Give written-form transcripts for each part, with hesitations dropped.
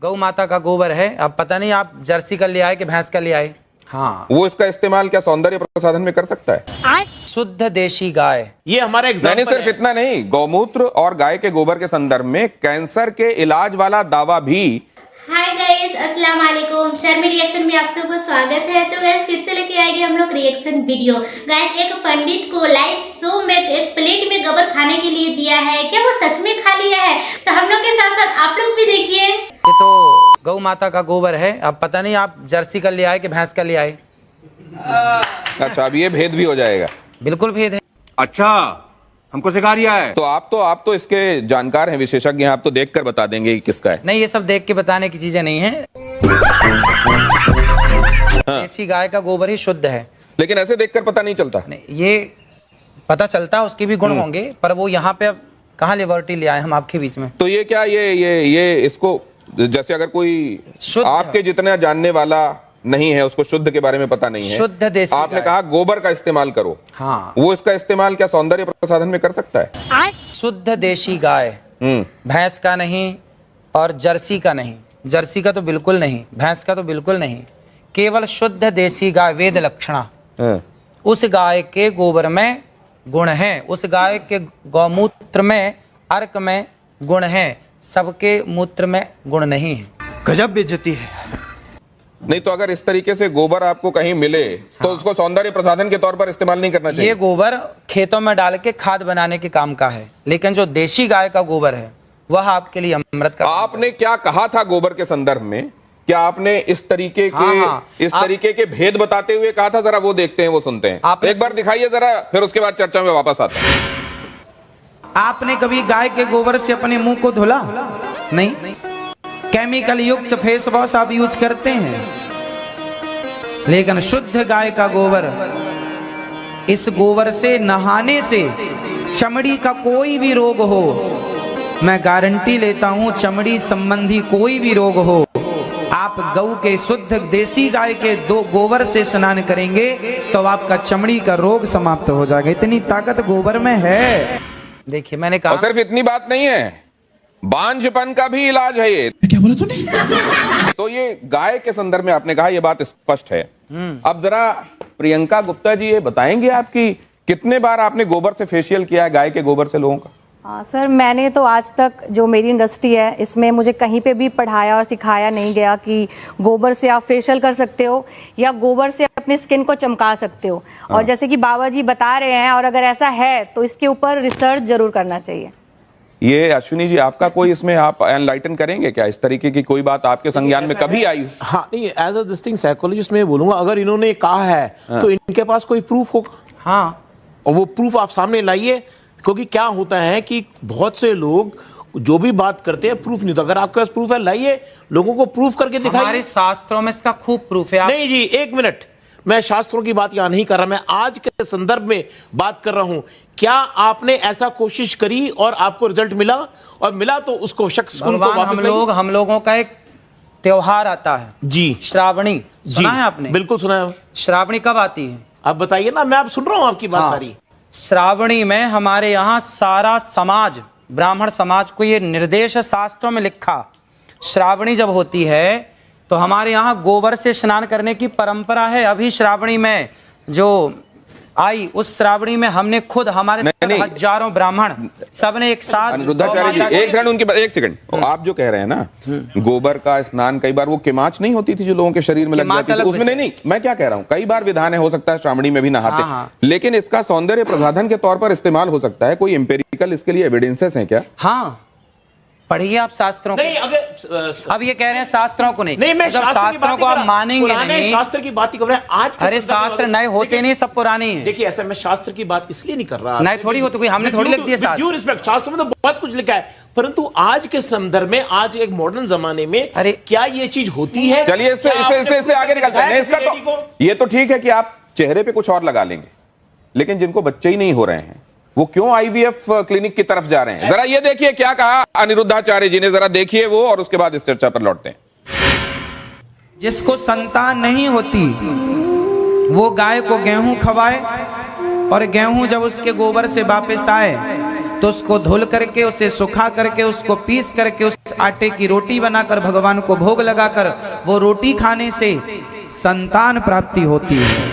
गौ माता का गोबर है। अब पता नहीं आप जर्सी का ले आए कि भैंस का ले आए। हाँ, वो इसका इस्तेमाल क्या सौंदर्य प्रसाधन में कर सकता है? शुद्ध देशी गाय, ये हमारा एग्जाम्पल नहीं सिर्फ इतना नहीं, गौमूत्र और गाय के गोबर के संदर्भ में कैंसर के इलाज वाला दावा भी। हाय गाइस, अस्सलाम वालेकुम। शर्मी रिएक्शन में आप सबको स्वागत है। तो गाइस फिर से लेके आएंगे हम लोग रिएक्शन वीडियो। गाइस एक पंडित को लाइव शो में एक प्लेट में गोबर खाने के लिए दिया है, क्या वो सच में खा लिया है? तो हम लोग के साथ साथ आप लोग भी देखिए। ये तो गौ माता का गोबर है। अब पता नहीं आप जर्सी का ले आए कि भैंस का ले आए। अच्छा, अब ये भेद भी हो जाएगा। बिल्कुल भेद है। अच्छा, हमको सिखा रिया है। तो आप तो इसके जानकार हैं, विशेषज्ञ हैं, आप तो देखकर बता देंगे कि किसका है। नहीं, ये सब देख के बताने की चीजें नहीं है। देसी गाय का गोबर ही शुद्ध है। लेकिन ऐसे देखकर पता नहीं चलता। नहीं, ये पता चलता उसके भी गुण होंगे, पर वो यहाँ पे अब कहाँ लिबर्टी ले आए हम आपके बीच में। तो ये क्या ये इसको, जैसे अगर कोई शुद्ध आपके जितना जानने वाला नहीं है, उसको शुद्ध के बारे में पता नहीं है, शुद्ध देसी आपने कहा गोबर का इस्तेमाल करो। हाँ, वो इसका इस्तेमाल क्या सौंदर्य प्रसाधन में कर सकता है? शुद्ध देशी गाय, भैंस का नहीं और जर्सी का नहीं। जर्सी का तो बिल्कुल नहीं, भैंस का तो बिल्कुल नहीं, केवल शुद्ध देसी गाय, वेद लक्षणा। उस गाय के गोबर में गुण हैं, उस गाय के गौमूत्र में, अर्क में गुण हैं, सबके मूत्र में गुण नहीं है। गजब बेइज्जती है। नहीं तो अगर इस तरीके से गोबर आपको कहीं मिले तो उसको सौंदर्य प्रसाधन के तौर पर इस्तेमाल नहीं करना चाहिए। ये गोबर खेतों में डाल के खाद बनाने के काम का है, लेकिन जो देशी गाय का गोबर है वह आपके लिए अमृत का। आपने क्या कहा था गोबर के संदर्भ में? क्या आपने इस तरीके के तरीके के भेद बताते हुए कहा था? जरा वो देखते हैं, वो सुनते हैं। एक बार दिखाइए जरा, फिर उसके बाद चर्चा में वापस आते हैं। आपने कभी गाय के गोबर से अपने मुंह को धुला? नहीं। केमिकल युक्त फेस वॉश आप यूज करते हैं, लेकिन शुद्ध गाय का गोबर, इस गोबर से नहाने से चमड़ी का कोई भी रोग हो, मैं गारंटी लेता हूं, चमड़ी संबंधी कोई भी रोग हो, आप गऊ के शुद्ध देसी गाय के दो गोबर से स्नान करेंगे तो आपका चमड़ी का रोग समाप्त हो जाएगा। इतनी ताकत गोबर में है। देखिए, मैंने कहा, और सिर्फ इतनी बात नहीं है, बांझपन का भी इलाज है ये। क्या बोला तूने? तो ये गाय के संदर्भ में आपने कहा, ये बात स्पष्ट है। अब जरा प्रियंका गुप्ता जी ये बताएंगे आपकी कितने बार आपने गोबर से फेशियल किया है, गाय के गोबर से लोगों का? हाँ सर, मैंने तो आज तक, जो मेरी इंडस्ट्री है इसमें, मुझे कहीं पे भी पढ़ाया और सिखाया नहीं गया कि गोबर से आप फेशियल कर सकते हो या गोबर से अपनी स्किन को चमका सकते हो। और जैसे कि बाबा जी बता रहे हैं, और अगर ऐसा है तो इसके ऊपर रिसर्च जरूर करना चाहिए। ये अश्विनी जी, आपका कोई इसमें आप एनलाइटन करेंगे क्या? इस तरीके की कोई बात आपके संज्ञान में कभी आई? हाँ, नहीं, as a this thing psychologist मैं बोलूंगा, अगर इन्होंने कहा है तो इनके पास कोई प्रूफ होगा। हाँ, और वो प्रूफ आप सामने लाइए, क्योंकि क्या होता है कि बहुत से लोग जो भी बात करते हैं प्रूफ नहीं। तो अगर आपके पास प्रूफ है, लाइए, लोगों को प्रूफ करके दिखाइए। हमारे शास्त्रों में इसका खूब प्रूफ है। नहीं जी, एक मिनट, मैं शास्त्रों की बात यहां नहीं कर रहा, मैं आज के संदर्भ में बात कर रहा हूं। क्या आपने ऐसा कोशिश करी और आपको रिजल्ट मिला? और मिला तो उसको शख्स उनको वापस हम लोगों का एक त्योहार आता है जी, श्रावणी। सुना है आपने? बिल्कुल सुना है। श्रावणी कब आती है? आप बताइए ना, मैं आप सुन रहा हूं आपकी बात सारी। श्रावणी में हमारे यहाँ सारा समाज, ब्राह्मण समाज को ये निर्देश है, शास्त्रों में लिखा, श्रावणी जब होती है तो हमारे यहाँ गोबर से स्नान करने की परंपरा है। अभी श्रावणी में जो आई, उस श्रावणी में हमने खुद, हमारे हजारों ब्राह्मण सबने एक साथ। अनिरुद्धाचार्य जी, एक सेकंड उनकी, एक सेकंड। आप जो कह रहे हैं ना, गोबर का स्नान, कई बार वो किमाच नहीं होती थी जो लोगों के शरीर में लग जाती थी, उसमें नहीं, मैं क्या कह रहा हूँ, कई बार विधान है, हो सकता है श्रावणी में भी नहाते, लेकिन इसका सौंदर्य प्रसाधन के तौर पर इस्तेमाल हो सकता है। कोई एम्पेरिकल इसके लिए एविडेंसेस हैं क्या? हाँ, पढ़िए आप शास्त्रों को। नहीं, अगर अब ये कह रहे हैं शास्त्रों को नहीं, मैं शास्त्रों को आप मानेंगे नहीं। शास्त्र की बात ही कर रहे हैं आज। अरे शास्त्र नए होते नहीं, सब पुराने हैं। देखिए, ऐसा मैं शास्त्र की बात इसलिए नहीं कर रहा, नए थोड़ी होते, कोई हमने थोड़ी लिख दिया शास्त्र। ड्यू रिस्पेक्ट, शास्त्र में तो बहुत कुछ लिखा है, परंतु आज के संदर्भ में, आज एक मॉडर्न जमाने में, अरे क्या ये चीज होती है? चलिए इससे आगे निकलते हैं। इसका तो ये तो ठीक है कि आप चेहरे पे कुछ और लगा लेंगे, लेकिन जिनको बच्चे ही नहीं हो रहे हैं वो क्यों आईवीएफ क्लिनिक की तरफ जा रहे हैं? जरा ये देखिए क्या कहा अनिरुद्धाचार्य जी ने, जरा देखिए वो, और उसके बाद इस चर्चा पर लौटते हैं। जिसको संतान नहीं होती वो गाय को गेहूं खवाए, और गेहूं जब उसके गोबर से वापस आए तो उसको धुल करके, उसे सुखा करके, उसको पीस करके, उस आटे की रोटी बनाकर भगवान को भोग लगाकर वो रोटी खाने से संतान प्राप्ति होती है।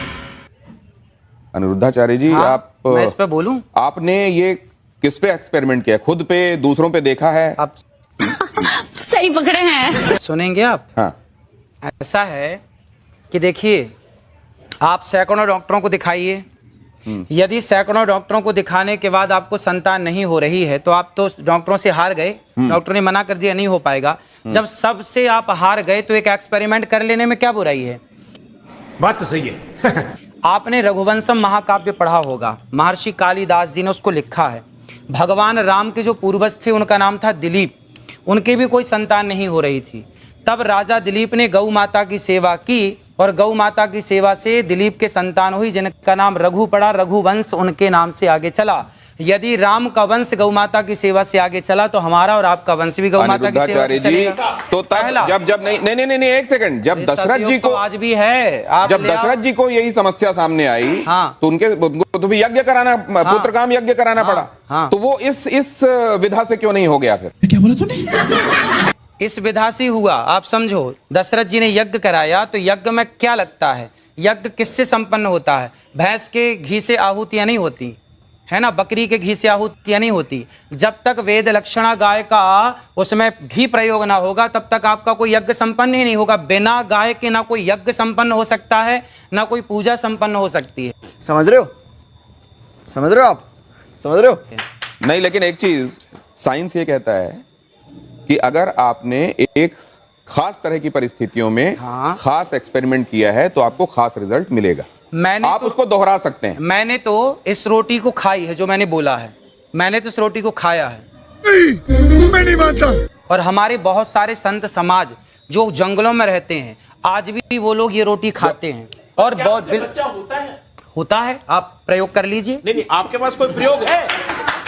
अनिरुद्धाचार्य जी, हाँ, आप मैं इस पे बोलूं? आपने ये किस पे एक्सपेरिमेंट किया? खुद पे, दूसरों पे देखा है? आप सही पकड़े हैं। सुनेंगे आप? हाँ। ऐसा है कि देखिए, आप सैकड़ों डॉक्टरों को दिखाइए, यदि सैकड़ों डॉक्टरों को दिखाने के बाद आपको संतान नहीं हो रही है तो आप तो डॉक्टरों से हार गए। डॉक्टर ने मना कर दिया नहीं हो पाएगा। जब सबसे आप हार गए तो एक एक्सपेरिमेंट कर लेने में क्या बुराई है? बात तो सही है। आपने रघुवंशम महाकाव्य पढ़ा होगा, महर्षि कालिदास जी ने उसको लिखा है। भगवान राम के जो पूर्वज थे उनका नाम था दिलीप, उनके भी कोई संतान नहीं हो रही थी। तब राजा दिलीप ने गौ माता की सेवा की और गौ माता की सेवा से दिलीप के संतान हुई जिनका नाम रघु पड़ा। रघुवंश उनके नाम से आगे चला। यदि राम का वंश गौ माता की सेवा से आगे चला तो हमारा और आपका वंश भी गौ माता की सेवा से चलेगा। तो तब जब नहीं एक सेकंड, जब दशरथ जी को आज भी है, आप जब दशरथ जी को यही समस्या सामने आई, हाँ, तो उनको तो भी यज्ञ कराना, पुत्र काम यज्ञ कराना पड़ा। हाँ, तो वो इस विधा से क्यों नहीं हो गया फिर? क्या बोला तूने? इस विधा से हुआ। आप समझो, दशरथ जी ने यज्ञ कराया तो यज्ञ में क्या लगता है? यज्ञ किससे संपन्न होता है? भैंस के घी से आहुतियां नहीं होती है ना, बकरी के घी से आहुतियां नहीं होती। जब तक वेद लक्षणा गाय का उसमें घी प्रयोग ना होगा तब तक आपका कोई यज्ञ संपन्न ही नहीं होगा। बिना गाय के ना कोई यज्ञ संपन्न हो सकता है, ना कोई पूजा संपन्न हो सकती है। समझ रहे हो? समझ रहे हो आप? समझ रहे हो? नहीं, लेकिन एक चीज साइंस ये कहता है कि अगर आपने एक खास तरह की परिस्थितियों में खास एक्सपेरिमेंट किया है तो आपको खास रिजल्ट मिलेगा। आप उसको दोहरा सकते हैं। मैंने तो इस रोटी को खाई है, जो मैंने बोला है, मैंने तो इस रोटी को खाया है। मैं नहीं मानता। और हमारे बहुत सारे संत समाज जो जंगलों में रहते हैं आज भी वो लोग ये रोटी खाते हैं। और बहुत बच्चा होता है। आप प्रयोग कर लीजिए। नहीं, आपके पास कोई प्रयोग है?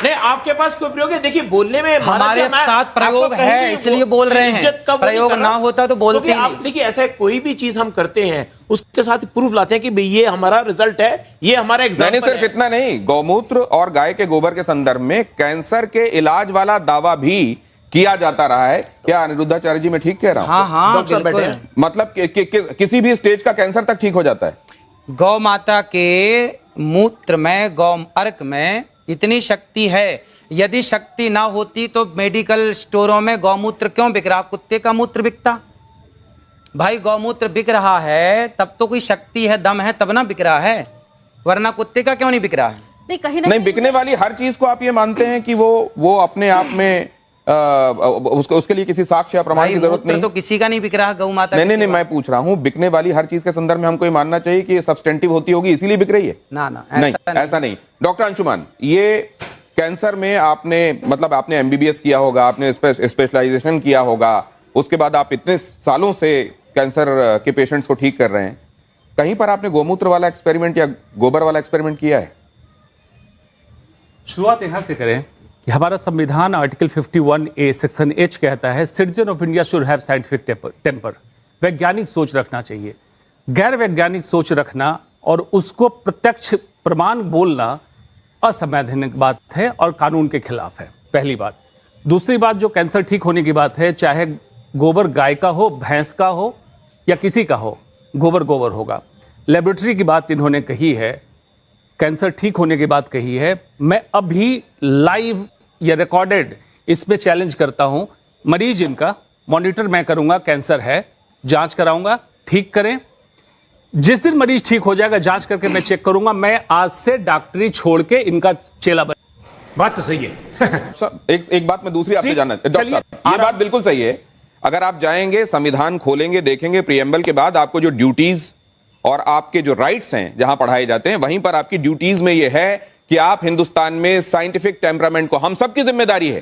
नहीं, आपके पास कोई प्रयोग है? देखिए, बोलने में हमारे साथ प्रयोग है इसलिए बोल रहे हैं। प्रयोग ना होता तो बोलते आप देखिए, ऐसा कोई भी चीज हम करते हैं उसके साथ प्रूफ लाते हैं कि भाई ये हमारा रिजल्ट है, ये हमारा एग्जाम्पल है। नहीं, सिर्फ इतना नहीं, गौमूत्र और गाय के गोबर के संदर्भ में कैंसर के इलाज वाला दावा भी किया जाता रहा है। क्या अनिरुद्धाचार्य जी मैं ठीक कह रहा हूँ? हाँ, डॉक्टर साहब बैठे हैं। मतलब किसी भी स्टेज का कैंसर तक ठीक हो जाता है। गौ माता के मूत्र में, गौ अर्क में इतनी शक्ति है। यदि शक्ति ना होती तो मेडिकल स्टोरों में गौमूत्र क्यों बिक रहा? कुत्ते का मूत्र बिकता भाई। गौमूत्र बिक रहा है तब तो कोई शक्ति है, दम है, तब ना बिक रहा है, वरना कुत्ते का क्यों नहीं बिक रहा है? नहीं, कहीं नहीं, बिकने वाली हर चीज को आप ये मानते हैं कि वो अपने आप में उसके लिए किसी साक्ष्य या प्रमाण की जरूरत नहीं? तो किसी का नहीं बिक रहा गौ माता। नहीं, मैं पूछ रहा हूं, बिकने वाली हर चीज के संदर्भ में हमको ये मानना चाहिए कि ये सब्सटेंटिव होती होगी इसीलिए बिक रही है? ना, नहीं, ऐसा नहीं। डॉक्टर अंशुमान, ये कैंसर में आपने एमबीबीएस किया होगा, आपने स्पेशलाइजेशन किया होगा, उसके बाद आप इतने सालों से कैंसर के पेशेंट्स को ठीक कर रहे हैं, कहीं पर आपने गोमूत्र वाला एक्सपेरिमेंट या गोबर वाला एक्सपेरिमेंट किया है? शुरुआत यहां से करें कि हमारा संविधान आर्टिकल 51A सेक्शन H कहता है citizen of India should have scientific temper. वैज्ञानिक सोच रखना चाहिए। गैर वैज्ञानिक सोच रखना और उसको प्रत्यक्ष प्रमाण बोलना असंवैधानिक बात है और कानून के खिलाफ है, पहली बात। दूसरी बात, जो कैंसर ठीक होने की बात है, चाहे गोबर गाय का हो, भैंस का हो या किसी का हो, गोबर गोबर होगा। लेबोरेटरी की बात इन्होंने कही है, कैंसर ठीक होने की बात कही है। मैं अभी लाइव या रिकॉर्डेड इस पे चैलेंज करता हूं, मरीज इनका मॉनिटर मैं करूंगा, कैंसर है, जांच कराऊंगा, ठीक करें। जिस दिन मरीज ठीक हो जाएगा जांच करके मैं चेक करूंगा, मैं आज से डॉक्टरी छोड़ के इनका चेला बन। बात तो सही है। एक बात मैं दूसरी आपसे जानना, डॉक्टर साहब, ये बात बिल्कुल सही है। अगर आप जाएंगे, संविधान खोलेंगे, देखेंगे, प्रीएम्बल के बाद आपको जो ड्यूटीज और आपके जो राइट्स हैं जहां पढ़ाए जाते हैं, वहीं पर आपकी ड्यूटीज में यह है कि आप हिंदुस्तान में साइंटिफिक टेम्परामेंट को, हम सबकी जिम्मेदारी है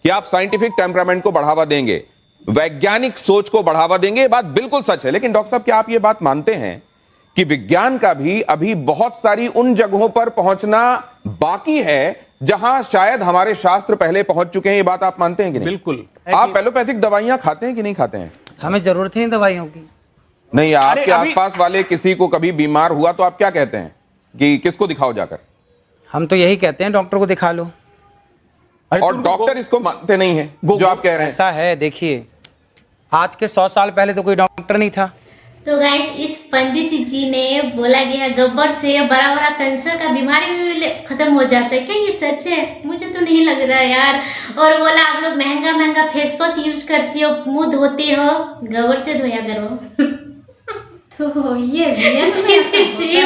कि आप साइंटिफिक टेम्परामेंट को बढ़ावा देंगे, वैज्ञानिक सोच को बढ़ावा देंगे। ये बात बिल्कुल सच है। लेकिन डॉक्टर साहब, क्या आप ये बात मानते हैं कि विज्ञान का भी अभी बहुत सारी उन जगहों पर पहुंचना बाकी है जहां शायद हमारे शास्त्र पहले पहुंच चुके हैं? ये बात आप मानते हैं कि नहीं? बिल्कुल। आप एलोपैथिक दवाइयां खाते हैं कि नहीं खाते हैं? हमें जरूरत ही नहीं दवाइयों की। नहीं, आपके आसपास वाले किसी को कभी बीमार हुआ तो आप क्या कहते हैं कि किसको दिखाओ जाकर? हम तो यही कहते हैं, डॉक्टर को दिखा लो। और डॉक्टर इसको मानते नहीं है जो आप कह रहे हैं। ऐसा है, देखिए आज के 100 साल पहले तो कोई डॉक्टर नहीं था। तो गाइस इस पंडित जी ने बोला गया गोबर से बड़ा बड़ा कैंसर का बीमारी भी खत्म हो जाता है। क्या ये सच है? मुझे तो नहीं लग रहा यार। और बोला आप लोग महंगा महंगा फेस वॉश यूज करती हो, मुंह धोते हो, गोबर से धोया करो। तो ये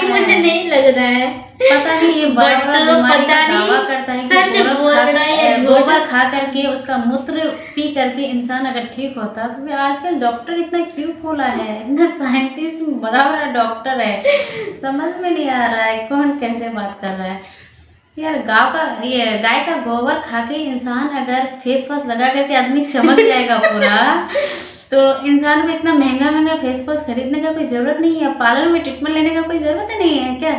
मुझे नहीं लग रहा है, पता नहीं ये बड़ा बड़ा बीमारी का दावा करता है कि सच बोल रहा है। गोबर खा करके उसका मूत्र पी करके इंसान अगर ठीक होता तो फिर आजकल डॉक्टर इतना क्यों खोला है, इतना साइंटिस्ट बड़ा बड़ा डॉक्टर है, समझ में नहीं आ रहा है कौन कैसे बात कर रहा है यार। गाय का गोबर खा के इंसान अगर फेस वॉश लगा करके आदमी चमक जाएगा पूरा, तो इंसान को इतना महंगा महंगा फेस वॉश खरीदने का कोई जरूरत नहीं है, पार्लर में ट्रीटमेंट लेने का कोई जरूरत ही नहीं है क्या।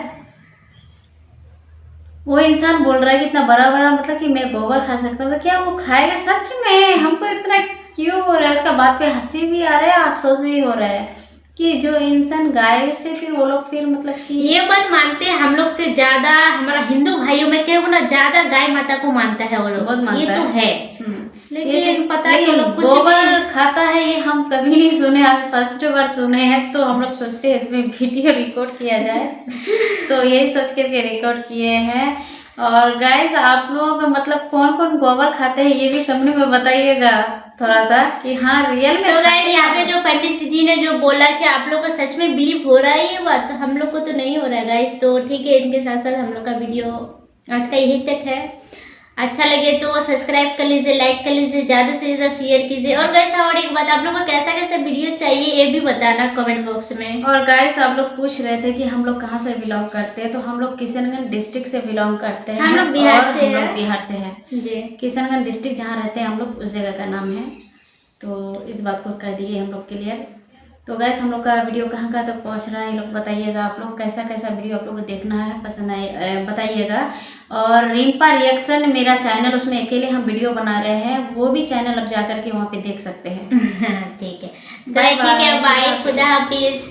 वो इंसान बोल रहा है कि इतना बड़ा बड़ा मतलब कि मैं गोबर खा सकता हूँ, क्या वो खाएगा सच में? हमको इतना क्यों हो रहा है, उसका बात पे हंसी भी आ रहा है, अफसोस भी हो रहा है कि जो इंसान गाय से फिर वो लोग फिर मतलब कि ये बात मानते हैं हम लोग से ज्यादा, हमारा हिंदू भाइयों में क्या ना ज्यादा गाय माता को मानता है वो लोग, बहुत मानता ये तो है। ये चीज पता नहीं लोग कुछ गोबर खाता है ये हम कभी नहीं सुने, आज फर्स्ट बार सुने हैं। तो हम लोग सोचते हैं इसमें वीडियो रिकॉर्ड किया जाए, तो यही सोच करके रिकॉर्ड किए हैं। और गाइस आप लोग मतलब कौन कौन गोबर खाते हैं ये भी कमेंट में बताइएगा थोड़ा सा कि हाँ रियल में। तो गाइस यहाँ पे जो पंडित जी ने जो बोला कि आप लोग को सच में बिलीव हो रहा है ये बात, तो हम लोग को तो नहीं हो रहा है गाइस। तो ठीक है, इनके साथ साथ हम लोग का वीडियो आज का यही तक है। अच्छा लगे तो सब्सक्राइब कर लीजिए, लाइक कर लीजिए, ज़्यादा से ज़्यादा शेयर कीजिए। और गाइस और एक बात, आप लोगों को कैसा कैसा वीडियो चाहिए ये भी बताना कमेंट बॉक्स में। और गाइस आप लोग पूछ रहे थे कि हम लोग कहाँ से बिलोंग करते हैं, तो हम लोग किशनगंज डिस्ट्रिक्ट से बिलोंग करते हैं। हम लोग बिहार से हैं। हम लोग बिहार से हैं जी। किशनगंज डिस्ट्रिक्ट जहाँ रहते हैं हम लोग उस जगह का नाम है। तो इस बात को कर दिए हम लोग क्लियर। तो गैस हम लोग का वीडियो कहाँ तक पहुँच रहा है ये लोग बताइएगा। आप लोग कैसा कैसा वीडियो आप लोग को देखना है पसंद आए बताइएगा। और रिम्पा रिएक्शन मेरा चैनल, उसमें अकेले हम वीडियो बना रहे हैं, वो भी चैनल अब जा करके वहाँ पे देख सकते हैं। ठीक है, बाय। खुदा हाफिज।